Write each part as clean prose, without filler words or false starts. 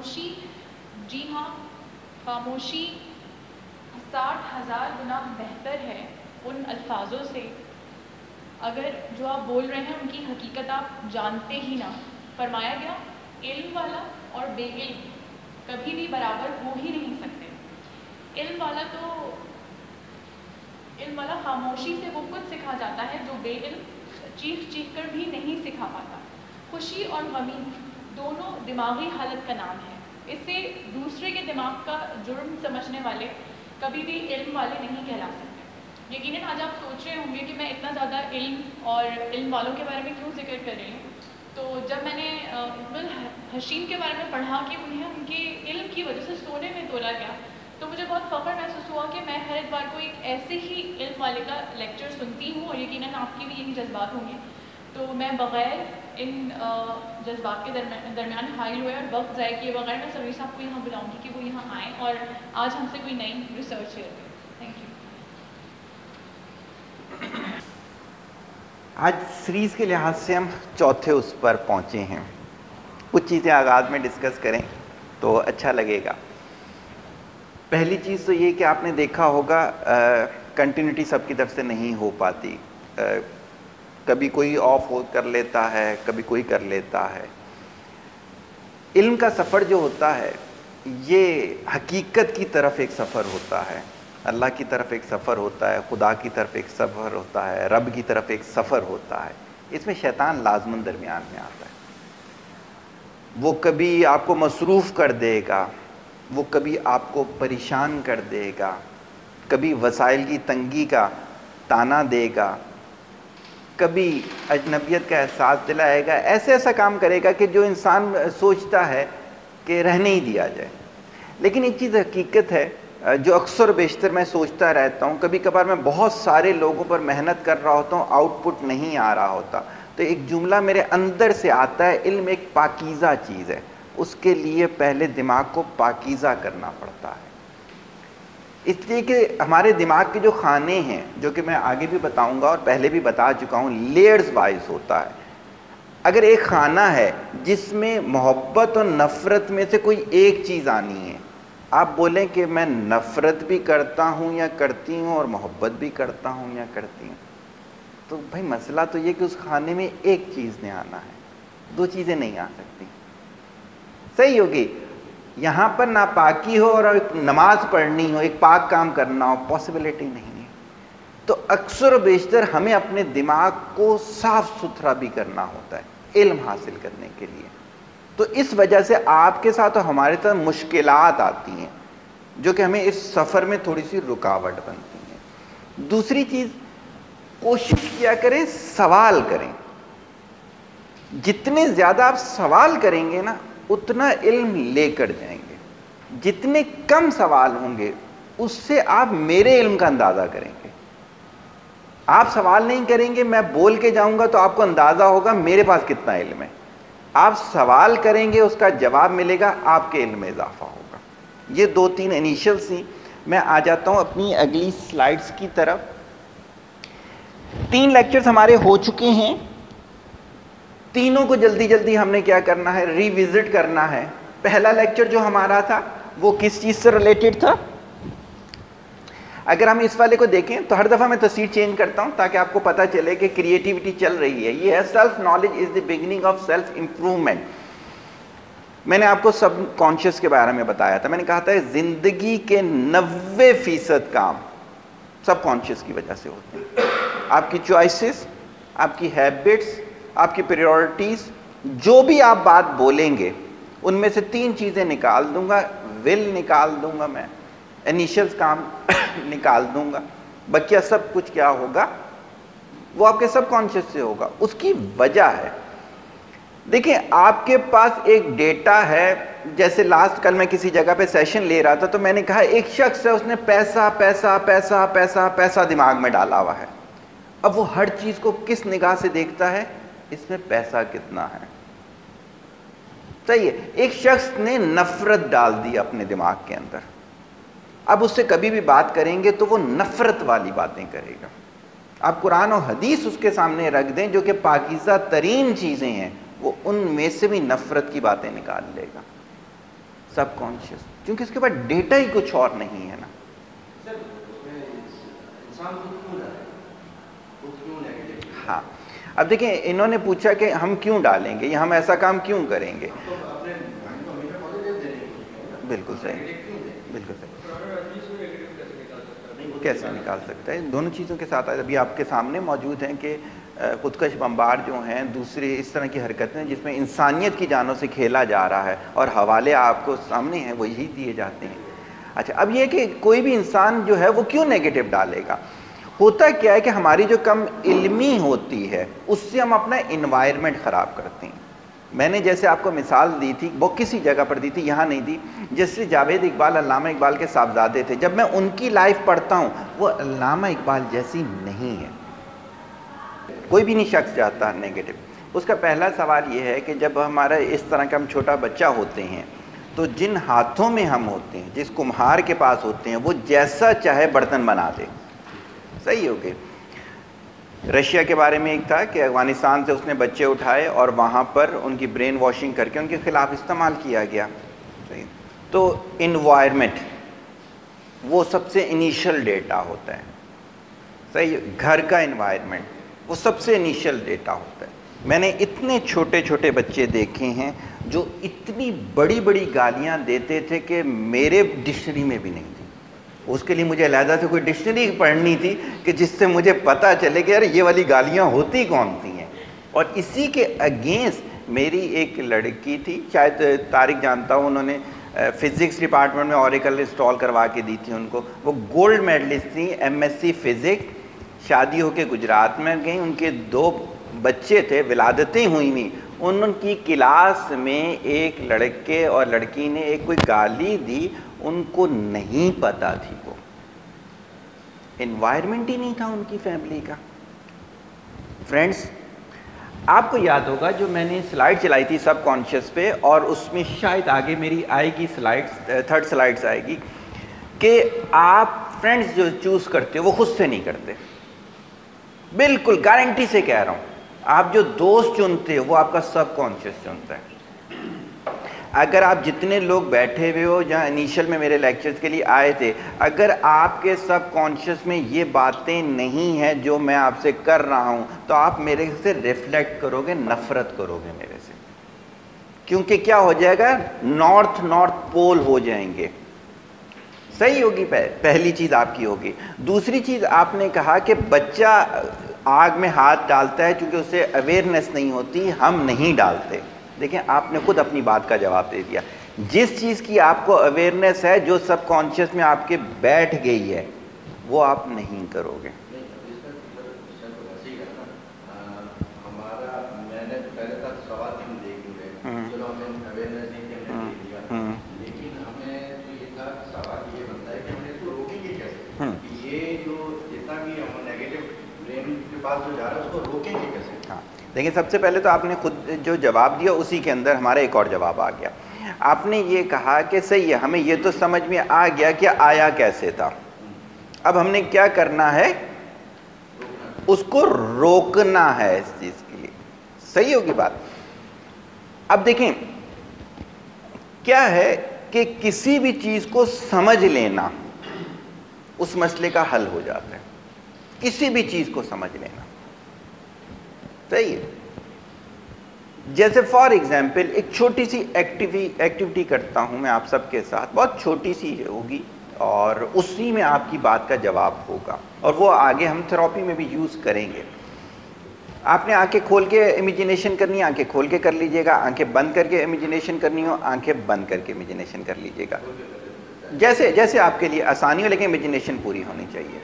خاموشی، جی ہاں، خاموشی 60,000 گنا بہتر ہے ان الفاظوں سے اگر جو آپ بول رہے ہیں ان کی حقیقت آپ جانتے ہی نہ. فرمایا گیا علم والا اور بے علم کبھی بھی برابر ہو ہی نہیں سکتے. علم والا خاموشی سے وہ کچھ سکھا جاتا ہے جو بے علم چیخ چیخ کر بھی نہیں سکھا پاتا. خوشی اور غمی دونوں دماغی حالت کا نام ہے. اسے دوسرے کے دماغ کا جرم سمجھنے والے کبھی بھی علم والے نہیں کہلا سکتے. یقیناً آج آپ سوچ رہے ہوں گے کہ میں اتنا زیادہ علم اور علم والوں کے بارے میں کیوں ذکر کر رہی ہوں. تو جب میں نے ابن الحشیم کے بارے میں پڑھا کہ انہیں ان کے علم کی وجہ سے سونے میں تولا گیا تو مجھے بہت فخر محسوس ہوا کہ میں ہر اتوار کو ایک ایسے ہی علم والے کا لیکچر سنتی ہوں اور یقیناً آپ کی بھی یہی جذبات ہوں گے. تو میں بغیر ان جذبات کے درمیان حائل ہوئے اور وقت ضائع کیے بغیر میں سمیر صاحب کو یہاں بلاؤں گی کہ وہ یہاں آئیں اور آج ہم سے کوئی نئی ریسرچ شیئر کریں. Thank you. آج سیریز کے لحاظ سے ہم چوتھے اس پر پہنچے ہیں. کچھ چیزیں آغاز میں ڈسکس کریں تو اچھا لگے گا. پہلی چیز تو یہ کہ آپ نے دیکھا ہوگا کنٹینیوٹی سب کی طرف سے نہیں ہو پاتی. کبھی کوئی آف ہو کر لیتا ہے، کبھی کوئی کر لیتا ہے. علم کا سفر جو ہوتا ہے یہ حقیقت کی طرف ایک سفر ہوتا ہے، اللہ کی طرف ایک سفر ہوتا ہے، خدا کی طرف ایک سفر ہوتا ہے، رب کی طرف ایک سفر ہوتا ہے. اس میں شیطان لازماً درمیان میں آتا ہے. وہ کبھی آپ کو مصروف کر دے گا، وہ کبھی آپ کو پریشان کر دے گا، کبھی وسائل کی تنگی کا تانا دے گا، کبھی اجنبیت کا احساس دلائے گا. ایسا کام کرے گا کہ جو انسان سوچتا ہے کہ رہنے ہی دیا جائے. لیکن ایک چیز حقیقت ہے جو اکثر و بیشتر میں سوچتا رہتا ہوں، کبھی کبھار میں بہت سارے لوگوں پر محنت کر رہا ہوتا ہوں، آؤٹ پٹ نہیں آ رہا ہوتا، تو ایک جملہ میرے اندر سے آتا ہے، علم ایک پاکیزہ چیز ہے. اس کے لیے پہلے دماغ کو پاکیزہ کرنا پڑتا ہے. اس لیے کہ ہمارے دماغ کے جو خانے ہیں، جو کہ میں آگے بھی بتاؤں گا اور پہلے بھی بتا چکا ہوں، لیئرز وائز ہوتا ہے. اگر ایک خانہ ہے جس میں محبت اور نفرت میں سے کوئی ایک چیز آنی ہے، آپ بولیں کہ میں نفرت بھی کرتا ہوں یا کرتی ہوں اور محبت بھی کرتا ہوں یا کرتی ہوں، تو بھائی مسئلہ تو یہ کہ اس خانے میں ایک چیز نے آنا ہے، دو چیزیں نہیں آ سکتی. صحیح ہوگی. یہاں پر ناپاکی ہو اور ایک نماز پڑھنی ہو، ایک پاک کام کرنا ہو، پاسبلٹی نہیں ہے. تو اکثر و بیشتر ہمیں اپنے دماغ کو صاف ستھرا بھی کرنا ہوتا ہے علم حاصل کرنے کے لیے. تو اس وجہ سے آپ کے ساتھ اور ہمارے ساتھ مشکلات آتی ہیں جو کہ ہمیں اس سفر میں تھوڑی سی رکاوٹ بنتی ہیں. دوسری چیز، کوشش کیا کریں سوال کریں. جتنے زیادہ آپ سوال کریں گے نا اتنا علم لے کر جائیں گے. جتنے کم سوال ہوں گے اس سے آپ میرے علم کا اندازہ کریں گے. آپ سوال نہیں کریں گے، میں بول کے جاؤں گا تو آپ کو اندازہ ہوگا میرے پاس کتنا علم ہے. آپ سوال کریں گے، اس کا جواب ملے گا، آپ کے علم میں اضافہ ہوگا. یہ دو تین انیشیلز تھیں. میں آ جاتا ہوں اپنی اگلی سلائیڈز کی طرف. 3 لیکچرز ہمارے ہو چکے ہیں. تینوں کو جلدی جلدی ہم نے کیا کرنا ہے، ریوزٹ کرنا ہے. پہلا لیکچر جو ہمارا تھا وہ کس چیز سے ریلیٹڈ تھا؟ اگر ہم اس والے کو دیکھیں تو ہر دفعہ میں تصویر چینج کرتا ہوں تاکہ آپ کو پتہ چلے کہ کریٹیوٹی چل رہی ہے. یہ ہے self knowledge is the beginning of self improvement. میں نے آپ کو سب کانشیس کے بارے میں بتایا تھا. میں نے کہا تھا زندگی کے 90% کام سب کانشیس کی وجہ سے ہوتے ہیں. آپ کی چوائسز، آپ کی ہیبٹس، آپ کی پریورٹیز، جو بھی آپ بات بولیں گے ان میں سے 3 چیزیں نکال دوں گا. ول نکال دوں گا، میں انیشیلز کام نکال دوں گا. بقیہ سب کچھ کیا ہوگا، وہ آپ کے سب کانشیس سے ہوگا. اس کی وجہ ہے، دیکھیں آپ کے پاس ایک ڈیٹا ہے. جیسے لاسٹ کل میں کسی جگہ پہ سیشن لے رہا تھا تو میں نے کہا ایک شخص ہے، اس نے پیسہ پیسہ پیسہ پیسہ پیسہ دماغ میں ڈالا ہوا ہے. اب وہ ہر چیز کو کس نگاہ سے دیکھتا ہے؟ اس میں پیسہ کتنا ہے. صحیح ہے. ایک شخص نے نفرت ڈال دی اپنے دماغ کے اندر. اب اس سے کبھی بھی بات کریں گے تو وہ نفرت والی باتیں کرے گا. آپ قرآن و حدیث اس کے سامنے رکھ دیں جو کہ پاکیزہ ترین چیزیں ہیں، وہ ان میں سے بھی نفرت کی باتیں نکال لے گا. سب کانشیس، کیونکہ اس کے بعد ڈیٹا ہی کچھ اور نہیں ہے نا. ہاں اب دیکھیں انہوں نے پوچھا کہ ہم کیوں ڈالیں گے یا ہم ایسا کام کیوں کریں گے. بالکل صحیح، بالکل صحیح. کیسے نکال سکتا ہے؟ دونوں چیزوں کے ساتھ ابھی آپ کے سامنے موجود ہیں کہ خودکش بمبار جو ہیں، دوسری اس طرح کی حرکتیں جس میں انسانیت کی جانوں سے کھیلا جا رہا ہے، اور حوالے آپ کو سامنے ہیں وہ یہی دیے جاتے ہیں. اچھا اب یہ کہ کوئی بھی انسان جو ہے وہ کیوں نیگیٹو ڈالے گا؟ ہوتا کیا ہے کہ ہماری جو کم علمی ہوتی ہے اس سے ہم اپنا انوائرمنٹ خراب کرتے ہیں. میں نے جیسے آپ کو مثال دی تھی، وہ کسی جگہ پر دی تھی، یہاں نہیں دی. جیسے جاوید اقبال علامہ اقبال کے صاحبزادے تھے، جب میں ان کی لائف پڑھتا ہوں وہ علامہ اقبال جیسی نہیں ہے. کوئی بھی نہیں شخص چاہتا نیگیٹو. اس کا پہلا سوال یہ ہے کہ جب ہمارا اس طرح کا ہم چھوٹا بچہ ہوتے ہیں تو جن ہاتھوں میں ہم ہوتے ہیں، جس کمہار کے پاس ہوتے ہیں، وہ جیسا چاہے برتن بنا دے. صحیح ہو گئے. رشیا کے بارے میں ایک تھا کہ افغانستان سے اس نے بچے اٹھائے اور وہاں پر ان کی برین واشنگ کر کے ان کے خلاف استعمال کیا گیا. صحیح. تو انوائرمنٹ وہ سب سے انیشل ڈیٹا ہوتا ہے. صحیح. گھر کا انوائرمنٹ وہ سب سے انیشل ڈیٹا ہوتا ہے. میں نے اتنے چھوٹے چھوٹے بچے دیکھے ہیں جو اتنی بڑی بڑی گالیاں دیتے تھے کہ میرے ڈکشنری میں بھی نہیں تھی. اس کے لیے مجھے علیحدہ سے کوئی ڈکشنری پڑھنی تھی کہ جس سے مجھے پتہ چلے کہ یار یہ والی گالیاں ہوتی کون سی ہیں. اور اسی کے اگینسٹ میری ایک لڑکی تھی، شاید طارق جانتا ہوں، انہوں نے فزکس ڈپارٹمنٹ میں اوریکل انسٹال کروا کے دی تھی ان کو. وہ گولڈ میڈلسٹ تھیں MSc فزکس. شادی ہو کے گجرات میں گئیں، ان کے 2 بچے تھے، ولادتیں ہوئی ہوئی. ان کی کلاس میں ایک لڑکے اور لڑکی نے ایک کوئی گالی دی، ان کو نہیں پتا تھی. وہ انوائرمنٹ ہی نہیں تھا ان کی فیملی کا. فرینڈز آپ کو یاد ہوگا جو میں نے سلائڈ چلائی تھی سب کانشیس پہ، اور اس میں شاید آگے میری آئے گی سلائڈز، 3rd سلائڈز آئے گی، کہ آپ فرینڈز جو چوز کرتے ہو وہ خود سے نہیں کرتے. بالکل گارنٹی سے کہہ رہا ہوں، آپ جو دوست چنتے ہو وہ آپ کا سب کانشیس چنتا ہے. اگر آپ جتنے لوگ بیٹھے ہوئے ہو جہاں انیشل میں میرے لیکچرز کے لیے آئے تھے، اگر آپ کے سب کانشیس میں یہ باتیں نہیں ہیں جو میں آپ سے کر رہا ہوں، تو آپ میرے سے ریفلیکٹ کرو گے، نفرت کرو گے میرے سے. کیونکہ کیا ہو جائے گا، نارتھ پول ہو جائیں گے. صحیح ہوگی. پہلی چیز آپ کی ہوگی. دوسری چیز آپ نے کہا کہ بچہ آگ میں ہاتھ ڈالتا ہے چونکہ اسے اویئرنیس نہیں ہوتی، ہم نہیں ڈالتے. دیکھیں آپ نے خود اپنی بات کا جواب دے دیا. جس چیز کی آپ کو اویئرنیس ہے، جو سب کانشیس میں آپ کے بیٹھ گئی ہے، وہ آپ نہیں کرو گے. دیکھیں سب سے پہلے تو آپ نے خود جو جواب دیا اسی کے اندر ہمارا ایک اور جواب آ گیا. آپ نے یہ کہا کہ صحیح ہے، ہمیں یہ تو سمجھ میں آ گیا کہ آیا کیسے تھا. اب ہم نے کیا کرنا ہے، اس کو روکنا ہے اس چیز کے لیے. صحیح ہوگی بات. اب دیکھیں کیا ہے کہ کسی بھی چیز کو سمجھ لینا اس مسئلے کا حل ہو جاتا ہے. کسی بھی چیز کو سمجھ لینا. صحیح ہے. جیسے فار ایگزامپل ایک چھوٹی سی ایکٹیویٹی کرتا ہوں میں آپ سب کے ساتھ، بہت چھوٹی سی ہوگی اور اسی میں آپ کی بات کا جواب ہوگا، اور وہ آگے ہم تھراپی میں بھی یوز کریں گے. آپ نے آنکھیں کھول کے امیجینیشن کرنی ہے، آنکھیں کھول کے کر لیجئے گا. آنکھیں بند کر کے امیجینیشن کرنی ہو، آنکھیں بند کر کے امیجینیشن کر لیجئے گا. جیسے آپ کے لیے آسانی ہو، لیکن امیجینیشن پوری ہونی چاہیے.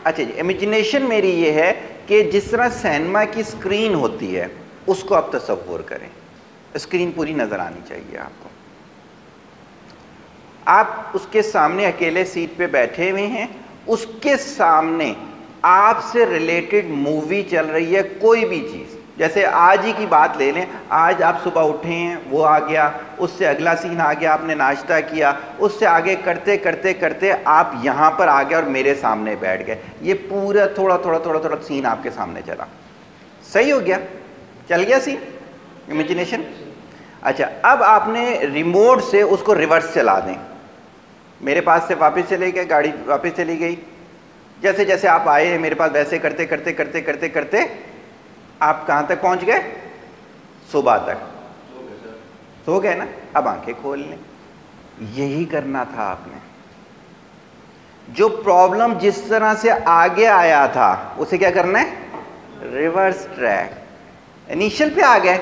اچھا جی، امیجینیشن میری یہ ہے کہ جس طرح سینما کی اسکرین ہوتی ہے اس کو آپ تصور کریں. اسکرین پوری نظر آنی چاہیے آپ کو. آپ اس کے سامنے اکیلے سیٹ پہ بیٹھے ہوئے ہیں، اس کے سامنے آپ سے ریلیٹڈ مووی چل رہی ہے، کوئی بھی چیز. جیسے آج ہی کی بات لے لیں، آج آپ صبح اٹھے ہیں، وہ آ گیا، اس سے اگلا سین آ گیا، آپ نے ناشتہ کیا، اس سے آگے کرتے کرتے کرتے آپ یہاں پر آ گئے اور میرے سامنے بیٹھ گئے. یہ پورا تھوڑا سین آپ کے سامنے چلا. صحیح ہو گیا، چل گیا سین امیجینیشن. اچھا اب آپ نے ریموٹ سے اس کو ریورس چلا دیں, میرے پاس سے واپس چلے گئے, گاڑی واپس چلی گئی, جیسے جیسے آپ آئے ہیں میرے پاس ویسے کرتے کرتے کرتے کرتے کرتے آپ کہاں تک پہنچ گئے؟ صبح تک. سو گئے نا, اب آنکھیں کھول لیں. یہی کرنا تھا آپ نے. جو پرابلم جس طرح سے آگے آیا تھا اسے کیا کرنا ہے؟ Reverse track. انیشل پہ آ گئے,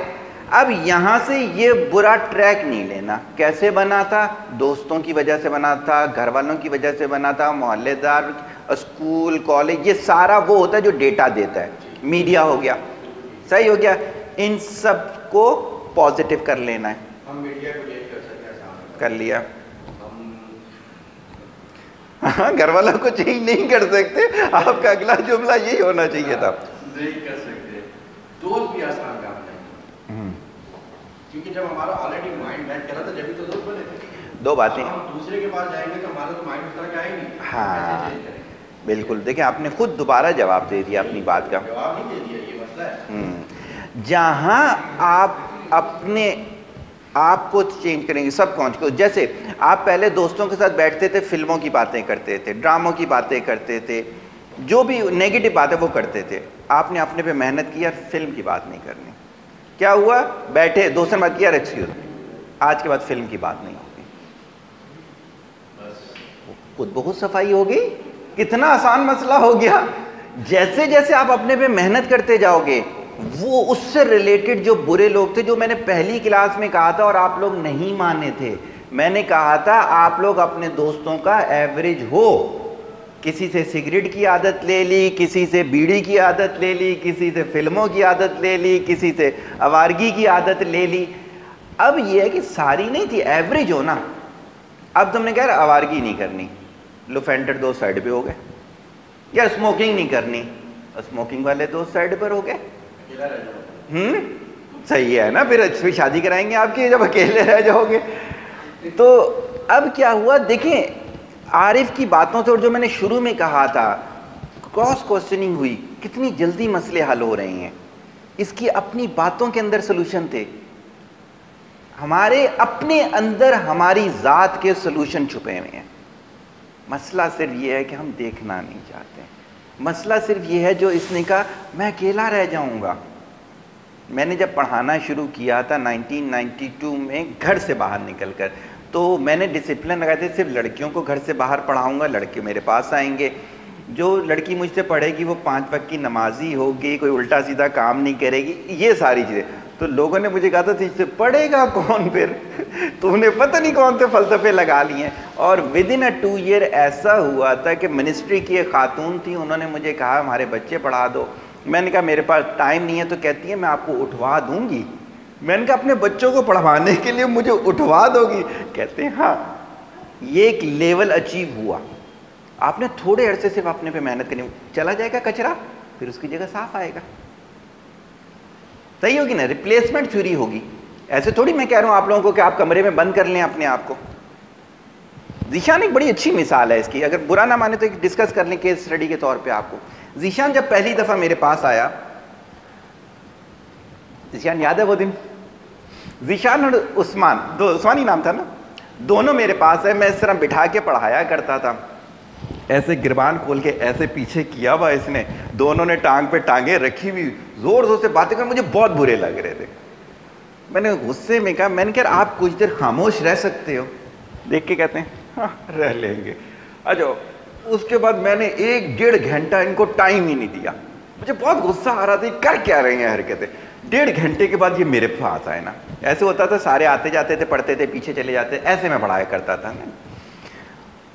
اب یہاں سے یہ برا ٹریک نہیں لینا. کیسے بنا تھا؟ دوستوں کی وجہ سے بنا تھا, گھر والوں کی وجہ سے بنا تھا, محلے دار, اسکول, کالج, یہ سارا وہ ہوتا ہے جو ڈیٹا دیتا ہے. میڈیا ہو گیا, صحیح ہو گیا, ان سب کو پازیٹیو کر لینا ہے. ہم میڈیا کو چینج کر سکتے ہیں, کر لیا. ہاں گھر والوں کو چینج نہیں کر سکتے, آپ کا اگلا جملہ یہی ہونا چاہیے تھا. نہیں کر سکتے. دوست بھی آسان کام نہیں, کیونکہ جب ہمارا آلریڈی مائنڈ بیٹھ کر رہا تھا جبھی تو دوست بنے تھے. دو باتیں, ہم دوسرے کے پاس جائیں گے تو ہمارا تو مائنڈ اس طرح کا ہے نہیں. ہاں بالکل. دیکھیں آپ نے خود دوبارہ جواب دے دیا اپنی بات کا. جواب نہیں دے دیا, یہ مسئلہ ہے. جہاں آپ اپنے آپ کو چینج کریں گے سب پہنچ کو. جیسے آپ پہلے دوستوں کے ساتھ بیٹھتے تھے, فلموں کی باتیں کرتے تھے, ڈراموں کی باتیں کرتے تھے, جو بھی نیگیٹو بات ہے وہ کرتے تھے. آپ نے اپنے پہ محنت کیا, فلم کی بات نہیں کرنی. کیا ہوا؟ بیٹھے دوستوں نے بات کیا, ایکسکیوز آج کے بعد فلم کی بات نہیں ہوگی. خود بہت صفائی ہو گئی. کتنا آسان مسئلہ ہو گیا. جیسے جیسے آپ اپنے پہ محنت کرتے جاؤ گے, وہ اس سے ریلیٹڈ جو برے لوگ تھے, جو میں نے پہلی کلاس میں کہا تھا اور آپ لوگ نہیں مانے تھے, میں نے کہا تھا آپ لوگ اپنے دوستوں کا ایوریج ہو. کسی سے سگریٹ کی عادت لے لی, کسی سے بیڑی کی عادت لے لی, کسی سے فلموں کی عادت لے لی, کسی سے آوارگی کی عادت لے لی. اب یہ ہے کہ ساری نہیں تھی, ایوریج ہو نا. اب تم نے کہا آوارگی نہیں کرنی, لوفینڈر دو سائڈ پہ ہو گئے. یا اسموکنگ نہیں کرنی, اسموکنگ والے دو سائڈ پر ہو گئے. صحیح ہے نا, پھر شادی کرائیں گے آپ کی جب اکیلے رہ جاؤ گے. تو اب کیا ہوا دیکھیں, عارف کی باتوں سے, اور جو میں نے شروع میں کہا تھا کراس کوسچننگ ہوئی, کتنی جلدی مسئلے حل ہو رہے ہیں. اس کی اپنی باتوں کے اندر سلوشن تھے, ہمارے اپنے اندر ہماری ذات کے سلوشن چھپے ہوئے ہیں. مسئلہ صرف یہ ہے کہ ہم دیکھنا نہیں چاہتے. مسئلہ صرف یہ ہے جو اس نے کہا میں اکیلا رہ جاؤں گا. میں نے جب پڑھانا شروع کیا تھا 1992 میں گھر سے باہر نکل کر, تو میں نے ڈسپلن لگایا تھا صرف لڑکیوں کو گھر سے باہر پڑھاؤں گا, لڑکے میرے پاس آئیں گے. جو لڑکی مجھ سے پڑھے گی وہ 5 وقت کی نمازی ہوگی, کوئی الٹا سیدھا کام نہیں کرے گی, یہ ساری چیزیں. تو لوگوں نے مجھے کہا تھا تجھ سے پڑھے گا کون, پھر تو نے پتہ نہیں کون سے فلسفے لگا لیے ہیں. اور ودن اے 2 ایئر ایسا ہوا تھا کہ منسٹری کی ایک خاتون تھی, انہوں نے مجھے کہا ہمارے بچے پڑھا دو. میں نے کہا میرے پاس ٹائم نہیں ہے. تو کہتی ہے میں آپ کو اٹھوا دوں گی. میں نے کہا اپنے بچوں کو پڑھوانے کے لیے مجھے اٹھوا دو گی؟ کہتے ہیں ہاں. یہ ایک لیول اچیو ہوا. آپ نے تھوڑے عرصے سے اپنے پہ محنت کرنی, چلا جائے گا کچرا, پھر اس کی جگہ صاف آئے گا. صحیح ہوگی نا, ریپلیسمنٹ تھیوری ہوگی. ایسے تھوڑی میں کہہ رہا ہوں آپ لوگوں کو کہ آپ کمرے میں بند کر لیں اپنے آپ کو. ذیشان ایک بڑی اچھی مثال ہے اس کی, اگر برا نہ مانے تو ایک ڈسکس کر لیں کیس اسٹڈی کے طور پہ آپ کو. ذیشان جب پہلی دفعہ میرے پاس آیا, ذیشان یاد ہے وہ دن؟ ذیشان اور عثمان, عثمانی نام تھا نا, دونوں میرے پاس ہے. میں اس طرح بٹھا کے پڑھایا کرتا تھا, ایسے گربان کھول کے ایسے پیچھے کیا ہوا اس نے, دونوں نے ٹانگ پہ ٹانگیں رکھی ہوئی, زور زور سے باتیں کر, مجھے بہت برے لگ رہے تھے. میں نے غصے میں کہا, میں نے کہا آپ کچھ دیر خاموش رہ سکتے ہو؟ دیکھ کے کہتے ہیں ہاں رہ لیں گے. اچھا اس کے بعد میں نے 1-1.5 گھنٹہ ان کو ٹائم ہی نہیں دیا. مجھے بہت غصہ آ رہا تھا, کر کیا رہے ہیں حرکتیں. 1.5 گھنٹے کے بعد یہ میرے پاس آئے نا, ایسے ہوتا تھا سارے آتے جاتے تھے, پڑھتے تھے, پیچھے چلے جاتے, ایسے میں پڑھایا کرتا تھا نا.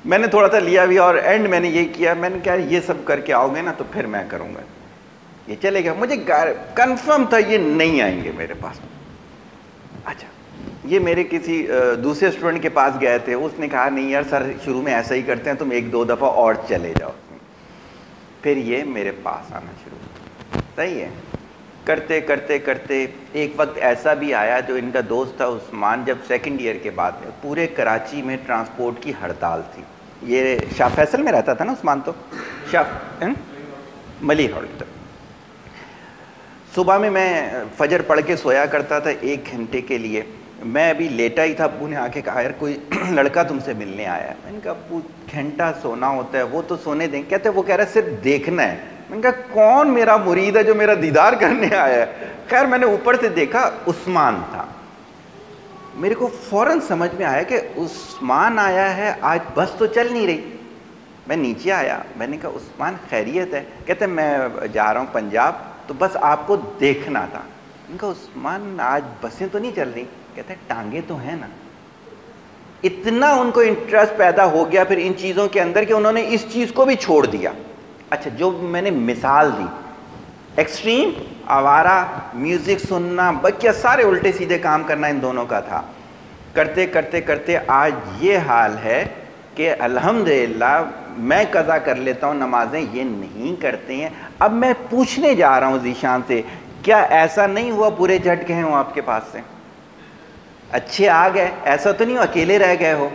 میں نے تھوڑا سا لیا بھی, اور اینڈ میں نے یہ کیا, میں نے کہا یہ سب کر کے آؤ گے نا تو پھر میں کروں گا. یہ چلے گا, مجھے کنفرم تھا یہ نہیں آئیں گے میرے پاس. اچھا یہ میرے کسی دوسرے اسٹوڈنٹ کے پاس گئے تھے, اس نے کہا نہیں یار سر شروع میں ایسا ہی کرتے ہیں, تم 1-2 دفعہ اور چلے جاؤ. پھر یہ میرے پاس آنا شروع. صحیح ہے, کرتے کرتے کرتے ایک وقت ایسا بھی آیا, جو ان کا دوست تھا عثمان, جب 2nd ایئر کے بعد میں پورے کراچی میں ٹرانسپورٹ کی ہڑتال تھی. یہ شاہ فیصل میں رہتا تھا نا عثمان, تو شاہ ملی ہالٹ. صبح میں فجر پڑھ کے سویا کرتا تھا 1 گھنٹے کے لیے, میں ابھی لیٹا ہی تھا, ابو نے آ کے کہا یار کوئی لڑکا تم سے ملنے آیا ہے. میں نے کہا ابو گھنٹہ سونا ہوتا ہے, وہ تو سونے دیں. کہتے وہ کہہ رہا ہے صرف دیکھنا ہے. میں نے کہا کون میرا مرید ہے جو میرا دیدار کرنے آیا ہے؟ خیر میں نے اوپر سے دیکھا, عثمان تھا. میرے کو فوراً سمجھ میں آیا کہ عثمان آیا ہے, آج بس تو چل نہیں رہی. میں نیچے آیا, میں نے کہا عثمان خیریت ہے؟ کہتے میں جا رہا ہوں پنجاب, تو بس آپ کو دیکھنا تھا. میں نے کہا عثمان آج بسیں تو نہیں چل رہی؟ کہتے ہیں ٹانگیں تو ہیں نا. اتنا ان کو انٹرسٹ پیدا ہو گیا پھر ان چیزوں کے اندر کہ انہوں نے اس چیز کو بھی چھوڑ دیا. اچھا جو میں نے مثال دی, ایکسٹریم آوارہ میوزک سننا, بکیا سارے الٹے سیدھے کام کرنا ان دونوں کا تھا. کرتے کرتے کرتے آج یہ حال ہے کہ الحمدللہ میں قضا کر لیتا ہوں نمازیں, یہ نہیں کرتے ہیں. اب میں پوچھنے جا رہا ہوں ذیشان سے, کیا ایسا نہیں ہوا پورے جھٹ گئے ہوں آپ کے پاس سے, اچھے آ گئے؟ ایسا تو نہیں ہو اکیلے رہ گئے ہو؟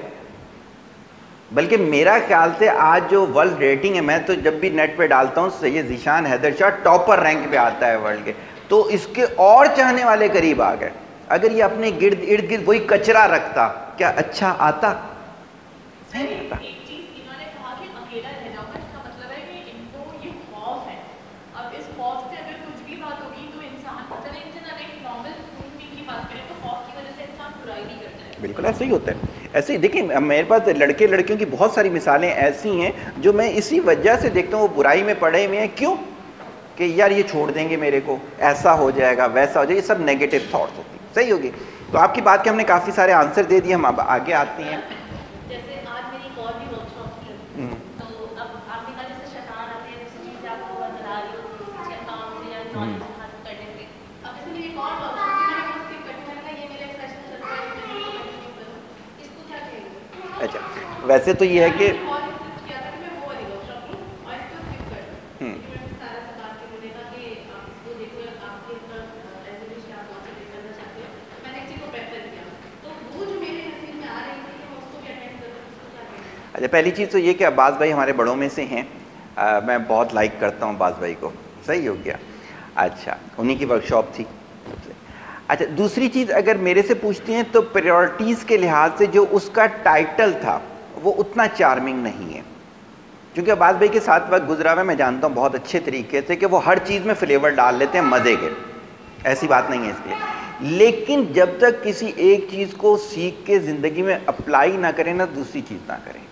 بلکہ میرا خیال سے آج جو ورلڈ ریٹنگ ہے, میں تو جب بھی نیٹ پہ ڈالتا ہوں سید ذیشان حیدر شاہ ٹاپر رینک پہ آتا ہے ورلڈ کے, تو اس کے اور چاہنے والے قریب آ گئے. اگر یہ اپنے ارد گرد وہی کچرا رکھتا, کیا اچھا آتا؟ نہیں آتا. ایک چیز انہوں نے کہا کہ اکیلا رہ جاؤ گا, اس کا مطلب ہے کہ ان کو یہ خوف ہے. اب اس خوف سے اگر کچھ بھی بات ہوگی تو انسان چلے ایک نارمل کی بات کریں تو خوف کی وجہ سے انسان برائی نہیں کرتا ہے. بالکل ایسے ہی ہوتا ہے. ایسے ہی دیکھیں میرے پاس لڑکے لڑکیوں کی بہت ساری مثالیں ایسی ہیں جو میں اسی وجہ سے دیکھتا ہوں وہ برائی میں پڑے ہوئے ہیں. کیوں؟ کہ یار یہ چھوڑ دیں گے میرے کو, ایسا ہو جائے گا, ویسا ہو جائے گا, یہ سب نیگیٹو تھاٹس ہوتی ہیں. صحیح ہوگی. تو آپ کی بات کے ہم نے کافی سارے آنسر دے دیے, ہم اب آگے آتے ہیں. جیسے آج میری ایک اور بھی ورک شاپ تھی, تو اب آپ نے کہا جیسے شیطان آتے ہیں جیسے چیزیں آپ کو بنا رہی ہوتی ہیں کچھ کام سے یا نالج حاصل کرنے سے. اب جیسے میری ایک اور ورک شاپ تھی, میں نے اس کی کٹی, میں نے کہا یہ میرا ایک سیشن چل رہا ہے, اس کو کیا کہیں؟ اچھا ویسے تو یہ ہے کہ اور کیا تھا کہ میں وہ والی ورک شاپ لوں اور اس کو اسکپ کر دوں. سارا سا بات کے مجھے کہا کہ آپ اس کو دیکھو, آپ کے ریزولوشن آپ کون سے کرنا چاہتے ہیں. میں نے ایک چیز کو پریفر کیا, تو وہ جو میرے نصیب میں آ رہی تھی کہ میں اس کو بھی اٹینڈ کروں, اس کو کیا کہیں؟ اچھا پہلی چیز تو یہ کہ عباس بھائی ہمارے بڑوں میں سے ہیں, میں بہت لائک کرتا ہوں عباس بھائی کو. صحیح ہو گیا. اچھا انہی کی ورک شاپ تھی. اچھا دوسری چیز اگر میرے سے پوچھتے ہیں تو پریورٹیز کے لحاظ سے جو اس کا ٹائٹل تھا وہ اتنا چارمنگ نہیں ہے, کیونکہ عباس بھائی کے ساتھ وقت گزرا ہوا میں جانتا ہوں بہت اچھے طریقے سے کہ وہ ہر چیز میں فلیور ڈال لیتے ہیں مزے کے, ایسی بات نہیں ہے اس لیے. لیکن جب تک کسی ایک چیز کو سیکھ کے زندگی میں اپلائی نہ کریں نا, دوسری چیز نہ کریں.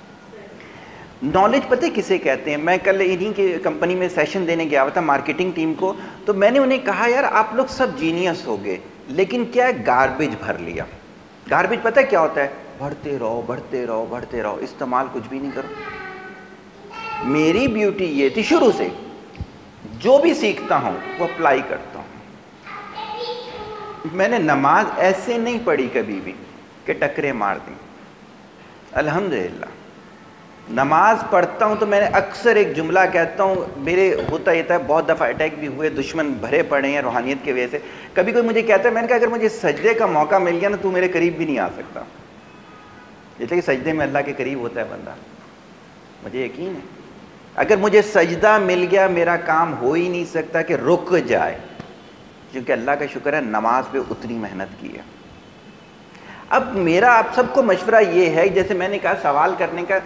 نالج پتہ کسے کہتے ہیں؟ میں کل انہی کی کمپنی میں سیشن دینے گیا ہوا تھا مارکیٹنگ ٹیم کو, تو میں نے انہیں کہا یار آپ لوگ سب جینیس ہو گئے, لیکن کیا ہے گاربیج بھر لیا. گاربیج پتہ کیا ہوتا ہے؟ بڑھتے رہو بڑھتے رہو بڑھتے رہو, استعمال کچھ بھی نہیں کرو. میری بیوٹی یہ تھی شروع سے, جو بھی سیکھتا ہوں وہ اپلائی کرتا ہوں. میں نے نماز ایسے نہیں پڑھی کبھی بھی کہ ٹکرے مار دیں. الحمدللہ نماز پڑھتا ہوں تو میں نے اکثر ایک جملہ کہتا ہوں, میرے ہوتا یہ تھا بہت دفعہ اٹیک بھی ہوئے, دشمن بھرے پڑے ہیں روحانیت کی وجہ سے. کبھی کوئی مجھے کہتا ہے, میں نے کہا اگر مجھے سجدے کا موقع مل گیا نا تو میرے قریب بھی نہیں آ سکتا. اس لیے کہ سجدے میں اللہ کے قریب ہوتا ہے بندہ, مجھے یقین ہے. اگر مجھے سجدہ مل گیا میرا کام ہو ہی نہیں سکتا کہ رک جائے, کیونکہ اللہ کا شکر ہے نماز پہ اتنی محنت کی ہے. اب میرا آپ سب کو مشورہ یہ ہے, جیسے میں نے کہا سوال کرنے کا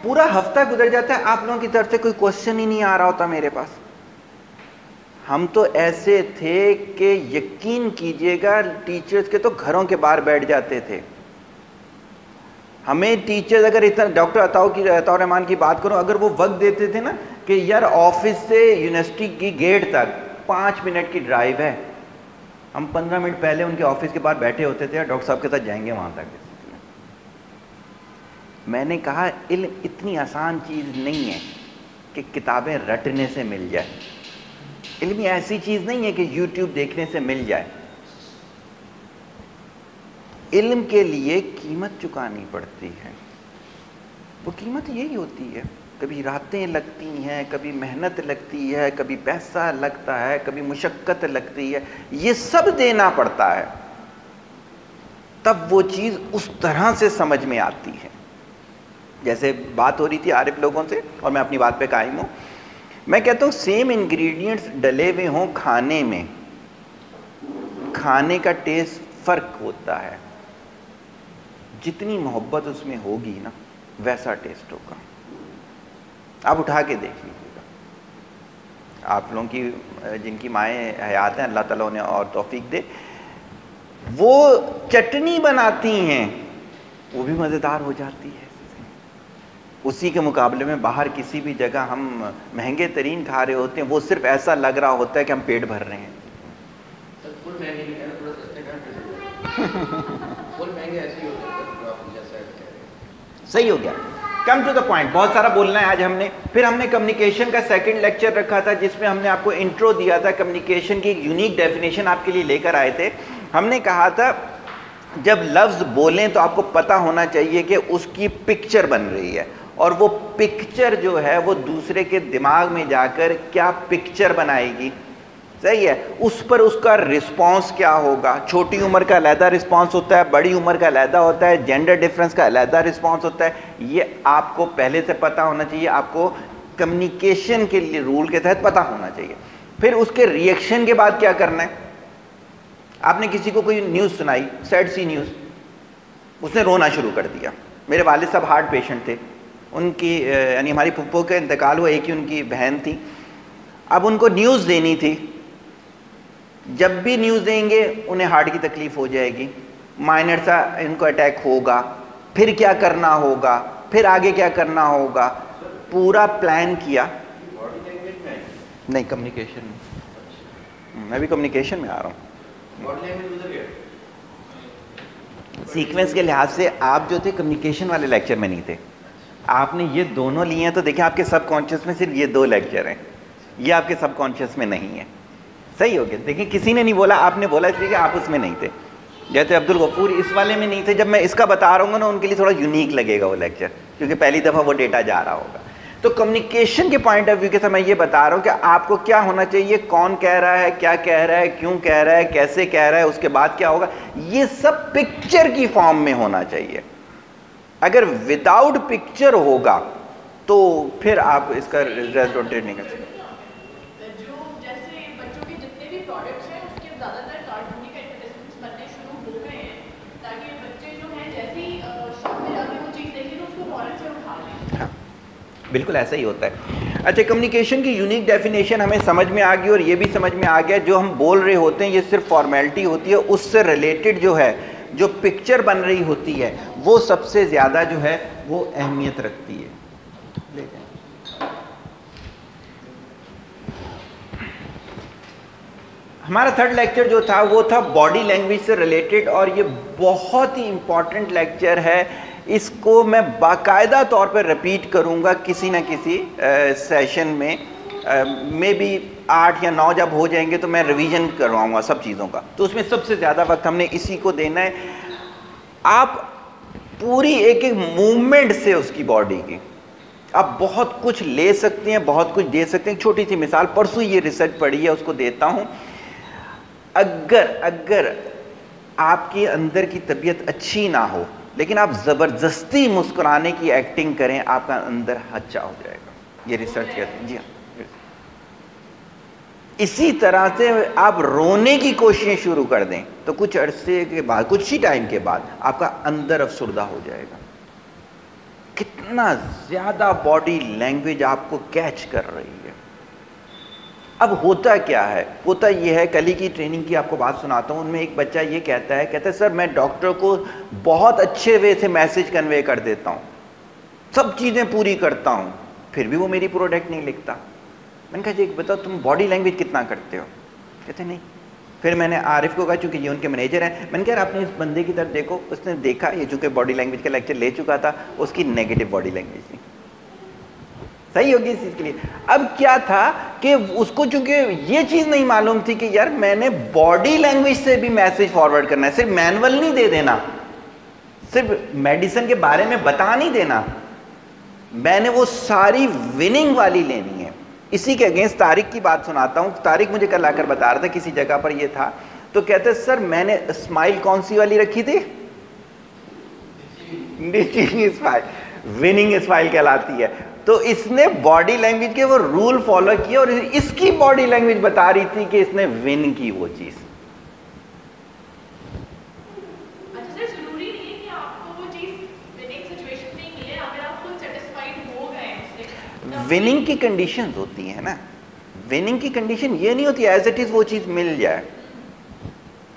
پورا ہفتہ گزر جاتا ہے, آپ لوگوں کی طرف سے کوئی کوشچن ہی نہیں آ رہا ہوتا میرے پاس. ہم تو ایسے تھے کہ یقین کیجئے گا ٹیچرز کے تو گھروں کے باہر بیٹھ جاتے تھے. ہمیں ٹیچرز اگر اتنا, ڈاکٹر عطاء رحمان کی بات کروں, اگر وہ وقت دیتے تھے نا کہ یار آفس سے یونیورسٹی کی گیٹ تک 5 منٹ کی ڈرائیو ہے, ہم 15 منٹ پہلے ان کے آفس کے باہر بیٹھے ہوتے تھے اور ڈاکٹر صاحب کے ساتھ جائیں گے وہاں تک. میں نے کہا علم اتنی آسان چیز نہیں ہے کہ کتابیں رٹنے سے مل جائے. علم ایسی چیز نہیں ہے کہ یوٹیوب دیکھنے سے مل جائے. علم کے لیے قیمت چکانی پڑتی ہے. وہ قیمت یہی ہوتی ہے, کبھی راتیں لگتی ہیں, کبھی محنت لگتی ہے, کبھی پیسہ لگتا ہے, کبھی مشقت لگتی ہے, یہ سب دینا پڑتا ہے, تب وہ چیز اس طرح سے سمجھ میں آتی ہے. جیسے بات ہو رہی تھی عارف لوگوں سے, اور میں اپنی بات پہ قائم ہوں. میں کہتا ہوں سیم انگریڈینٹس ڈلے ہوئے ہوں کھانے میں, کھانے کا ٹیسٹ فرق ہوتا ہے. جتنی محبت اس میں ہوگی نا ویسا ٹیسٹ ہوگا. آپ اٹھا کے دیکھ لیجیے گا. آپ لوگوں کی جن کی مائیں حیات ہیں اللہ تعالیٰ انہیں اور توفیق دے, وہ چٹنی بناتی ہیں وہ بھی مزیدار ہو جاتی ہے. اسی کے مقابلے میں باہر کسی بھی جگہ ہم مہنگے ترین کھا رہے ہوتے ہیں, وہ صرف ایسا لگ رہا ہوتا ہے کہ ہم پیٹ بھر رہے ہیں. صحیح ہو گیا. Come to the point. بہت سارا بولنا ہے آج ہم نے. پھر ہم نے کمیونیکیشن کا سیکنڈ لیکچر رکھا تھا جس میں ہم نے آپ کو انٹرو دیا تھا, کمیونیکیشن کی ایک یونیک ڈیفینیشن آپ کے لیے لے کر آئے تھے. ہم نے کہا تھا جب لفظ بولیں تو آپ کو پتہ ہونا چاہیے کہ اس کی پکچر بن رہی ہے, اور وہ پکچر جو ہے وہ دوسرے کے دماغ میں جا کر کیا پکچر بنائے گی. صحیح ہے. اس پر اس کا رسپانس کیا ہوگا. چھوٹی عمر کا علیحدہ رسپانس ہوتا ہے, بڑی عمر کا علیحدہ ہوتا ہے, جینڈر ڈفرینس کا علیحدہ رسپانس ہوتا ہے. یہ آپ کو پہلے سے پتہ ہونا چاہیے, آپ کو کمیونیکیشن کے لیے رول کے تحت پتہ ہونا چاہیے. پھر اس کے ریئیکشن کے بعد کیا کرنا ہے. آپ نے کسی کو کوئی نیوز سنائی, سیڈ سی نیوز, اس نے رونا شروع کر دیا. میرے والد صاحب ہارٹ پیشنٹ تھے, ان کی یعنی ہماری پھپھو کا انتقال ہوا, ایک ہی ان کی بہن تھی. اب ان کو نیوز دینی تھی. جب بھی نیوز دیں گے انہیں ہارٹ کی تکلیف ہو جائے گی, مائنر سا ان کو اٹیک ہوگا, پھر کیا کرنا ہوگا, پھر آگے کیا کرنا ہوگا, پورا پلان کیا. نہیں کمیونیکیشن میں, میں بھی کمیونیکیشن میں آ رہا ہوں. سیکوینس کے لحاظ سے آپ جو تھے کمیونیکیشن والے لیکچر میں نہیں تھے. آپ نے یہ دونوں لیے ہیں تو دیکھیں آپ کے سب کانشیس میں صرف یہ 2 لیکچر ہیں, یہ آپ کے سب کانشیس میں نہیں ہے. صحیح ہو گیا. دیکھیں کسی نے نہیں بولا, آپ نے بولا اس لیے کہ آپ اس میں نہیں تھے. جیسے عبدالغفور اس والے میں نہیں تھے. جب میں اس کا بتا رہا ہوں گا نا ان کے لیے تھوڑا یونیک لگے گا وہ لیکچر, کیونکہ پہلی دفعہ وہ ڈیٹا جا رہا ہوگا. تو کمیونیکیشن کے پوائنٹ آف ویو کے ساتھ میں یہ بتا رہا ہوں کہ آپ کو کیا ہونا چاہیے, کون کہہ رہا ہے, کیا کہہ رہا ہے, کیوں کہہ رہا ہے, کیسے کہہ رہا ہے, اس کے بعد کیا ہوگا, یہ سب پکچر کی فارم میں ہونا چاہیے. اگر وداؤٹ پکچر ہوگا تو پھر آپ اس کا ریزلٹ روٹیٹ نہیں کر سکتے. جو جیسے بچوں کے جتنے بھی پروڈکٹس ہیں اس کے زیادہ تر کارٹونی کا ایڈورٹائزمنٹس بننے شروع ہو گئے ہیں, تاکہ بچے جو ہیں جیسے ہی شاپ میں جا کے وہ چیز دیکھیں تو اس کو فوراً سے اٹھا لیں. بالکل ایسا ہی ہوتا ہے. اچھا, کمیونیکیشن کی یونیک ڈیفینیشن ہمیں سمجھ میں آ گئی, اور یہ بھی سمجھ میں آ گیا جو ہم بول رہے ہوتے ہیں یہ صرف فارمیلٹی ہوتی ہے, اس سے ریلیٹڈ جو ہے جو پکچر بن رہی ہوتی ہے وہ سب سے زیادہ جو ہے وہ اہمیت رکھتی ہے. ہمارا 3rd لیکچر جو تھا وہ تھا باڈی لینگویج سے ریلیٹڈ, اور یہ بہت ہی امپورٹنٹ لیکچر ہے. اس کو میں باقاعدہ طور پر رپیٹ کروں گا کسی نہ کسی سیشن میں. میں بھی 8 یا 9 جب ہو جائیں گے تو میں ریویژن کرواؤں گا سب چیزوں کا, تو اس میں سب سے زیادہ وقت ہم نے اسی کو دینا ہے. آپ پوری ایک ایک موومنٹ سے اس کی باڈی کی آپ بہت کچھ لے سکتے ہیں, بہت کچھ دے سکتے ہیں. چھوٹی سی مثال, پرسوں یہ ریسرچ پڑھی ہے اس کو دیتا ہوں. اگر آپ کے اندر کی طبیعت اچھی نہ ہو لیکن آپ زبردستی مسکرانے کی ایکٹنگ کریں, آپ کا اندر اچھا ہو جائے گا. یہ ریسرچ کہتے ہیں. جی ہاں. اسی طرح سے آپ رونے کی کوششیں شروع کر دیں تو کچھ عرصے کے بعد, کچھ ہی ٹائم کے بعد آپ کا اندر افسردہ ہو جائے گا. کتنا زیادہ باڈی لینگویج آپ کو کیچ کر رہی ہے. اب ہوتا کیا ہے, ہوتا یہ ہے, کل ہی کی ٹریننگ کی آپ کو بات سناتا ہوں. ان میں ایک بچہ یہ کہتا ہے سر میں ڈاکٹر کو بہت اچھے وے سے میسج کنوے کر دیتا ہوں, سب چیزیں پوری کرتا ہوں, پھر بھی وہ میری پروڈکٹ نہیں لکھتا. میں نے کہا جی بتاؤ تم باڈی لینگویج کتنا کرتے ہو؟ کہتے نہیں. پھر میں نے عارف کو کہا, چونکہ یہ ان کے مینیجر ہیں, میں نے کہا آپ نے اس بندے کی طرف دیکھو. اس نے دیکھا, یہ چونکہ باڈی لینگویج کا لیکچر لے چکا تھا, اس کی نیگیٹو باڈی لینگویج تھی. صحیح ہوگی اس چیز کے لیے. اب کیا تھا کہ اس کو چونکہ یہ چیز نہیں معلوم تھی کہ یار میں نے باڈی لینگویج سے بھی میسج فارورڈ کرنا ہے, صرف مینول نہیں دے دینا, صرف میڈیسن کے بارے میں بتا نہیں دینا, میں نے وہ ساری وننگ والی لینی ہے. اسی کے اگینسٹ طارق کی بات سناتا ہوں. طارق مجھے کل آ کر بتا رہا تھا, کسی جگہ پر یہ تھا, تو کہتے سر میں نے اسمائل کون سی والی رکھی تھی؟ اسمائل, وننگ اسمائل کہلاتی ہے. تو اس نے باڈی لینگویج کے وہ رول فالو کیا, اور اس کی باڈی لینگویج بتا رہی تھی کہ اس نے ون کی وہ چیز. اچھا سر, ضروری نہیں ہے کہ آپ کو وہ وننگ کی کنڈیشنز ہوتی ہیں نا, وننگ کی کنڈیشن یہ نہیں ہوتی ایز اٹ از وہ چیز مل جائے,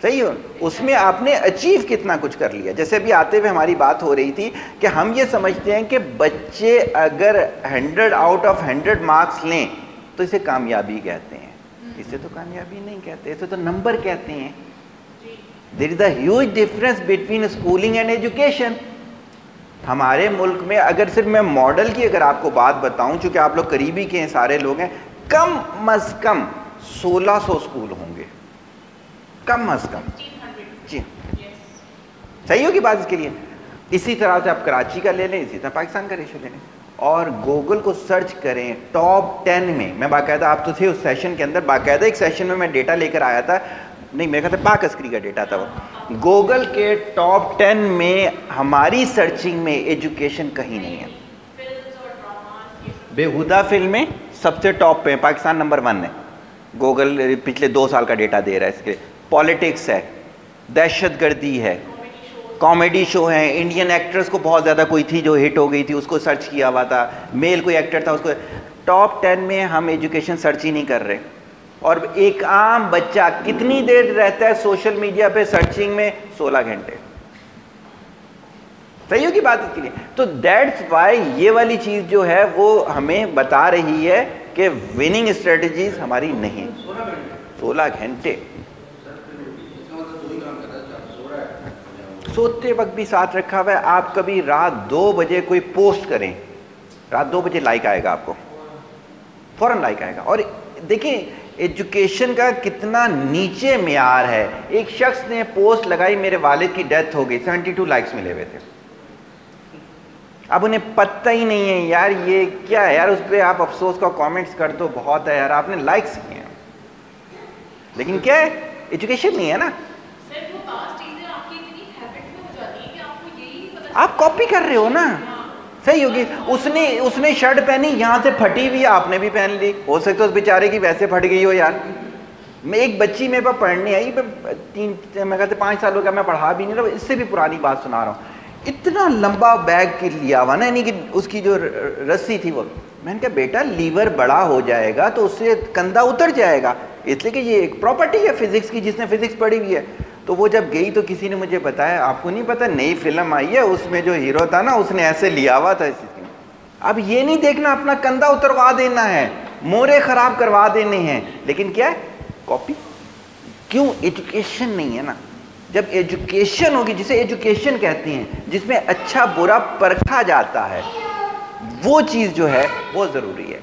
صحیح ہو, اس میں آپ نے اچیو کتنا کچھ کر لیا. جیسے ابھی آتے ہوئے ہماری بات ہو رہی تھی کہ ہم یہ سمجھتے ہیں کہ بچے اگر 100 آؤٹ آف 100 مارکس لیں تو اسے کامیابی کہتے ہیں. اسے تو کامیابی نہیں کہتے, اسے تو نمبر کہتے ہیں. There is a huge difference between schooling and education. ہمارے ملک میں اگر صرف میں ماڈل کی اگر آپ کو بات بتاؤں, چونکہ آپ لوگ قریبی کے ہیں سارے لوگ ہیں, کم از کم 1600 اسکول ہوں گے, کم از کم. جی صحیح ہوگی بات اس کے لیے. اسی طرح سے آپ کراچی کا لے لیں, اسی طرح پاکستان کا ریشو لے لیں, اور گوگل کو سرچ کریں ٹاپ 10 میں باقاعدہ, آپ تو تھے اس سیشن کے اندر, باقاعدہ ایک سیشن میں ڈیٹا لے کر آیا تھا, نہیں میرے خیال سے پاک عسکری کا ڈیٹا تھا وہ. گوگل کے ٹاپ 10 میں ہماری سرچنگ میں ایجوکیشن کہیں نہیں ہے. بےہودہ فلمیں سب سے ٹاپ پہ, پاکستان نمبر 1 ہے. گوگل پچھلے 2 سال کا ڈیٹا دے رہا ہے اس کے. پالیٹکس ہے, دہشت گردی ہے, کامیڈی شو ہیں, انڈین ایکٹرز کو بہت زیادہ کوئی تھی جو ہٹ ہو گئی تھی, اس کو سرچ کیا ہوا تھا, میل کوئی ایکٹر تھا اس کو. ٹاپ 10 میں ہم ایجوکیشن سرچ ہی نہیں کر رہے. اور ایک عام بچہ کتنی دیر رہتا ہے سوشل میڈیا پہ سرچنگ میں؟ 16 گھنٹے. صحیح ہوگی بات اس کے لیے. تو دیٹس وائی یہ والی چیز جو ہے وہ ہمیں بتا رہی ہے کہ وننگ اسٹریٹجیز ہماری نہیں. 16 گھنٹے سوتے وقت بھی ساتھ رکھا ہوا ہے. آپ کبھی رات 2 بجے کوئی پوسٹ کریں, رات 2 بجے لائک آئے گا, آپ کو فوراً لائک آئے گا. اور دیکھیں ایجوکیشن کا کتنا نیچے معیار ہے. ایک شخص نے پوسٹ لگائی, میرے والد کی ڈیتھ ہو گئی, 72 لائکس ملے ہوئے تھے. اب انہیں پتہ ہی نہیں ہے یار یہ کیا ہے, یار اس پہ آپ افسوس کا کامنٹس کر دو, بہت ہے یار, آپ نے لائکس کیے ہیں, لیکن کیا ہے, ایجوکیشن نہیں ہے نا. آپ کاپی کر رہے ہو نا. صحیح ہوگی. اس نے شرٹ پہنی, یہاں سے پھٹی ہوئی, آپ نے بھی پہن لی. ہو سکتا ہے اس بیچارے کی ویسے پھٹ گئی ہو یار. میں ایک بچی میرے پاس پڑھنے آئی, میں کہتے 5 سال ہو گیا, میں پڑھا بھی نہیں رہا, اس سے بھی پرانی بات سنا رہا ہوں. اتنا لمبا بیگ لیا ہوا نا, یعنی کہ اس کی جو رسی تھی وہ, میں نے کہا بیٹا لیور بڑا ہو جائے گا تو اس سے کندھا اتر جائے گا, اس لیے کہ یہ ایک پراپرٹی ہے فزکس کی, جس نے فزکس پڑھی ہوئی ہے. تو وہ جب گئی تو کسی نے مجھے بتایا, آپ کو نہیں پتا نئی فلم آئی ہے, اس میں جو ہیرو تھا نا اس نے ایسے لیا ہوا تھا. اب یہ نہیں دیکھنا اپنا کندھا اتروا دینا ہے, مورے خراب کروا دینے ہیں, لیکن کیا ہے, کاپی. کیوں؟ ایجوکیشن نہیں ہے نا. جب ایجوکیشن ہوگی, جسے ایجوکیشن کہتے ہیں, جس میں اچھا برا پرکھا جاتا ہے, وہ چیز جو ہے وہ ضروری ہے.